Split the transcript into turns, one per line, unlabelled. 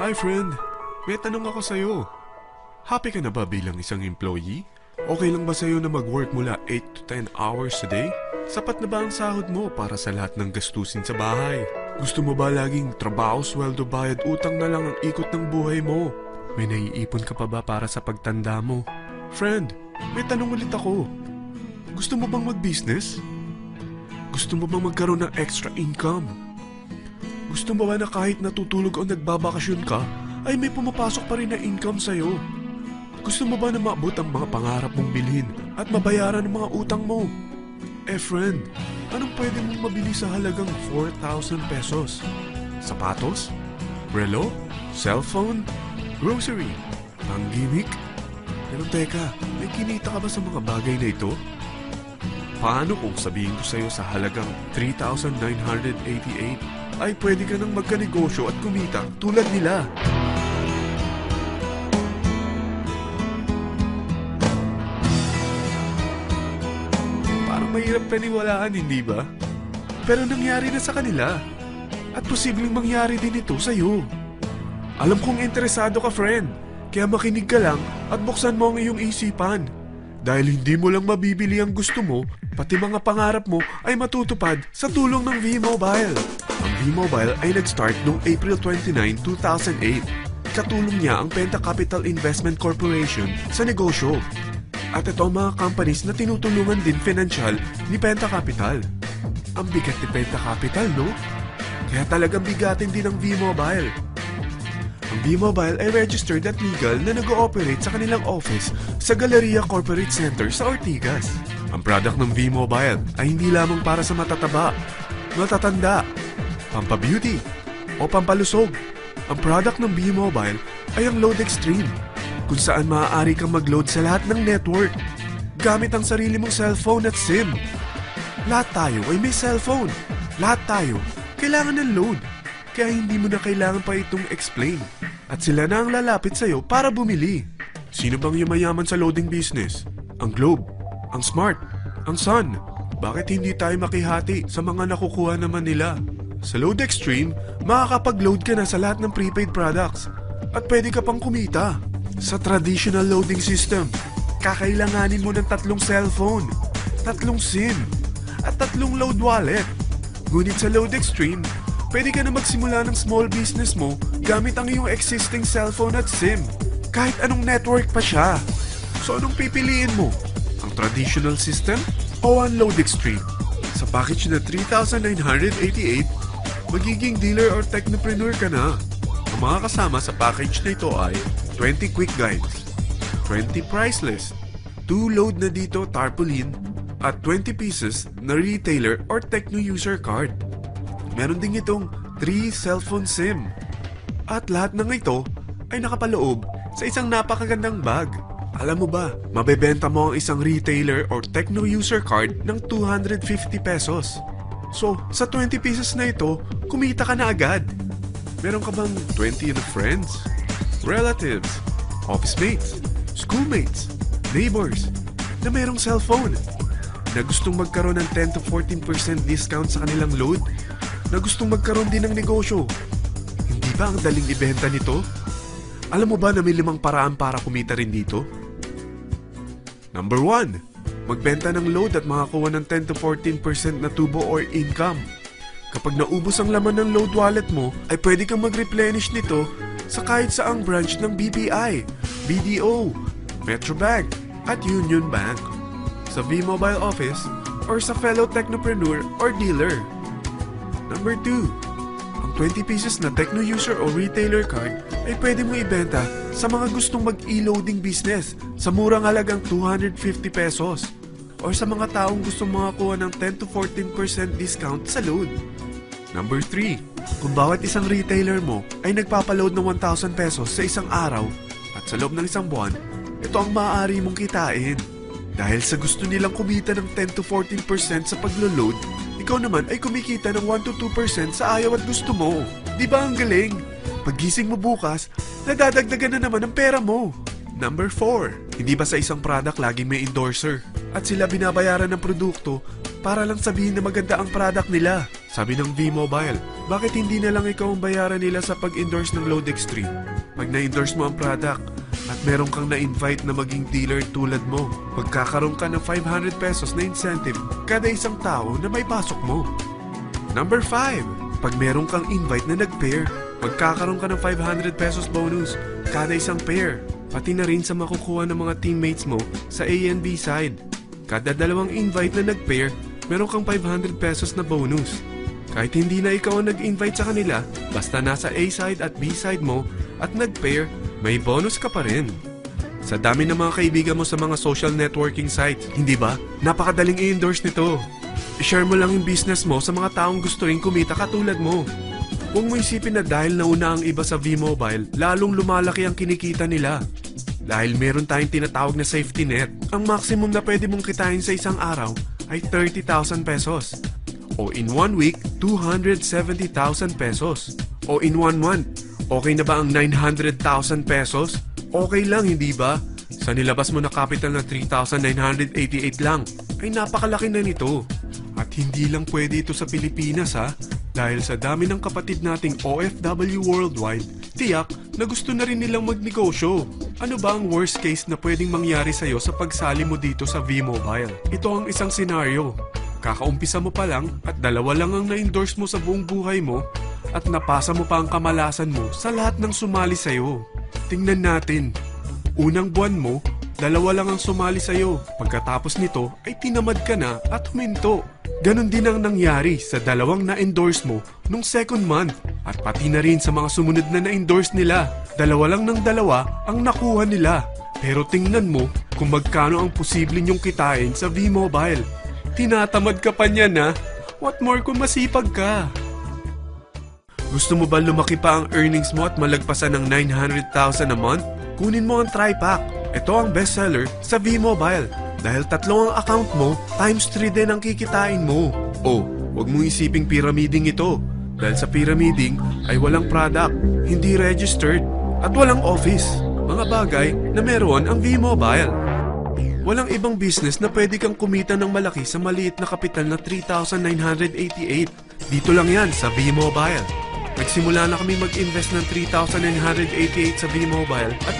Hi friend, may tanong ako sa'yo. Happy ka na ba bilang isang employee? Okay lang ba sa'yo na mag-work mula 8 to 10 hours a day? Sapat na ba ang sahod mo para sa lahat ng gastusin sa bahay? Gusto mo ba laging trabaho, sweldo, bayad, utang na lang ang ikot ng buhay mo? May naiipon ka pa ba para sa pagtanda mo? Friend, may tanong ulit ako. Gusto mo bang mag-business? Gusto mo bang magkaroon ng extra income? Gusto mo ba na kahit natutulog o nagbabakasyon ka, ay may pumapasok pa rin na income sa'yo? Gusto mo ba na maabot ang mga pangarap mong bilhin at mabayaran ang mga utang mo? Eh friend, anong pwede mong mabili sa halagang 4,000 pesos? Sapatos? Relo? Cellphone? Grocery? Ang gimmick? Pero teka, may kinita ka ba sa mga bagay na ito? Paano kung sabihin ko sa'yo sa halagang 3,988 ay pwede ka nang magkanegosyo at kumita tulad nila? Parang mahirap paniwalaan, hindi ba? Pero nangyari na sa kanila. At posibleng mangyari din ito sa'yo. Alam kong interesado ka, friend. Kaya makinig ka lang at buksan mo ang iyong isipan. Dahil hindi mo lang mabibili ang gusto mo, pati mga pangarap mo ay matutupad sa tulong ng V-Mobile. Ang V-Mobile ay nag-start noong April 29, 2008. Katulong niya ang Penta Capital Investment Corporation sa negosyo. At ito ang mga companies na tinutulungan din financial ni Penta Capital. Ang bigat ni Penta Capital, no? Kaya talagang bigatin din ang V-Mobile. Ang V-Mobile ay registered at legal na nag-ooperate sa kanilang office sa Galleria Corporate Center sa Ortigas. Ang product ng V-Mobile ay hindi lamang para sa matataba, matatanda, pampabeauty, o pampalusog. Ang product ng V-Mobile ay ang Load Extreme, kung saan maaari kang mag-load sa lahat ng network gamit ang sarili mong cellphone at SIM. Lahat tayo ay may cellphone. Lahat tayo kailangan ng load. Kaya hindi mo na kailangan pa itong explain. At sila na ang lalapit sa'yo para bumili. Sino bang yumayaman sa loading business? Ang Globe, ang Smart, ang Sun. Bakit hindi tayo makihati sa mga nakukuha naman nila? Sa Load Extreme, makakapag-load ka na sa lahat ng prepaid products. At pwede ka pang kumita. Sa traditional loading system, kakailanganin mo ng 3 cellphone, 3 SIM, at 3 load wallet. Ngunit sa Load Extreme, pwede ka na magsimula ng small business mo gamit ang iyong existing cellphone at SIM. Kahit anong network pa siya. So anong pipiliin mo? Ang traditional system o ang Load Extreme? Sa package na 3,988, magiging dealer or technopreneur ka na. Ang mga kasama sa package na ito ay 20 quick guides, 20 price list, 2 load na dito tarpaulin, at 20 pieces na retailer or techno user card. Meron din itong 3 cellphone SIM. At lahat ng ito ay nakapaloob sa isang napakagandang bag. Alam mo ba, mabebenta mo ang isang retailer or techno user card ng 250 pesos. So, sa 20 pieces na ito, kumita ka na agad. Meron ka bang 20 na friends, relatives, office mates, schoolmates, neighbors na merong cellphone na gustong magkaroon ng 10 to 14% discount sa kanilang load? Na gustong magkaroon din ng negosyo? Hindi ba ang daling ibenta nito? Alam mo ba na may 5 paraan para kumita rin dito? Number 1, magbenta ng load at makakuha ng 10 to 14% na tubo or income. Kapag naubos ang laman ng load wallet mo, ay pwede kang mag-replenish nito sa kahit saang branch ng BPI, BDO, Metrobank, at Union Bank, sa V-Mobile office, or sa fellow technopreneur or dealer. Number 2, ang 20 pieces na techno user o retailer card ay pwede mo ibenta sa mga gustong mag-e-loading business sa murang halagang 250 pesos or sa mga taong gustong makakuha ng 10 to 14% discount sa load. Number 3, kung bawat isang retailer mo ay nagpapaload ng 1,000 pesos sa isang araw at sa loob ng isang buwan, ito ang maaari mong kitain. Dahil sa gusto nilang kumita ng 10 to 14% sa paglo-load, ikaw naman ay kumikita ng 1 to 2% sa ayaw at gusto mo. Di ba ang galing? Paggising mo bukas, nadadagdagan na naman ang pera mo. Number 4, hindi ba sa isang product laging may endorser? At sila binabayaran ng produkto para lang sabihin na maganda ang product nila. Sabi ng V-Mobile, bakit hindi na lang ikaw ang bayaran nila sa pag-endorse ng Load Extreme? Pag na-endorse mo ang product at meron kang na-invite na maging dealer tulad mo, magkakaroon ka ng 500 pesos na incentive kada isang tao na may pasok mo. Number 5. Pag meron kang invite na nag-pair, magkakaroon ka ng 500 pesos bonus kada isang pair. Pati na rin sa makukuha ng mga teammates mo sa A and B side. Kada dalawang invite na nag-pair, meron kang 500 pesos na bonus. Kahit hindi na ikaw ang nag-invite sa kanila, basta nasa A side at B side mo at nag-pair, may bonus ka pa rin. Sa dami ng mga kaibigan mo sa mga social networking sites, hindi ba? Napakadaling i-endorse nito. I-share mo lang yung business mo sa mga taong gusto rin kumita katulad mo. Huwag mo isipin na dahil nauna ang iba sa V-Mobile, lalong lumalaki ang kinikita nila. Dahil meron tayong tinatawag na safety net, ang maximum na pwede mong kitain sa isang araw ay 30,000 pesos. O in 1 week, 270,000 pesos. O in 1 month, okay na ba ang 900,000 pesos? Okay lang, hindi ba? Sa nilabas mo na capital na 3,988 lang, ay napakalaki na nito. At hindi lang pwede ito sa Pilipinas ha, dahil sa dami ng kapatid nating OFW worldwide, tiyak na gusto na rin nilang magnegosyo. Ano ba ang worst case na pwedeng mangyari sa'yo sa pagsali mo dito sa V-Mobile? Ito ang isang senaryo. Kakaumpisa mo pa lang at dalawa lang ang na-endorse mo sa buong buhay mo at napasa mo pa ang kamalasan mo sa lahat ng sumali sa'yo. Tingnan natin. Unang buwan mo, dalawa lang ang sumali sa'yo. Pagkatapos nito ay tinamad ka na at huminto. Ganon din ang nangyari sa dalawang na-endorse mo nung second month at pati na rin sa mga sumunod na na-endorse nila. Dalawa lang ng dalawa ang nakuha nila. Pero tingnan mo kung magkano ang posible nyong kitain sa V-Mobile. Tinatamad ka pa niyan ha? What more kung masipag ka? Gusto mo ba lumaki pa ang earnings mo at malagpasan ng 900,000 a month? Kunin mo ang TriPack. Ito ang bestseller sa V-Mobile. Dahil 3 ang account mo, times 3 din ang kikitain mo. Oh, wag mong isiping pyramiding ito. Dahil sa pyramiding ay walang product, hindi registered, at walang office. Mga bagay na meron ang V-Mobile. Walang ibang business na pwede kang kumita ng malaki sa maliit na kapital na 3,988. Dito lang yan sa V-Mobile. Nagsimula na kami mag-invest ng 3,988 sa V-Mobile at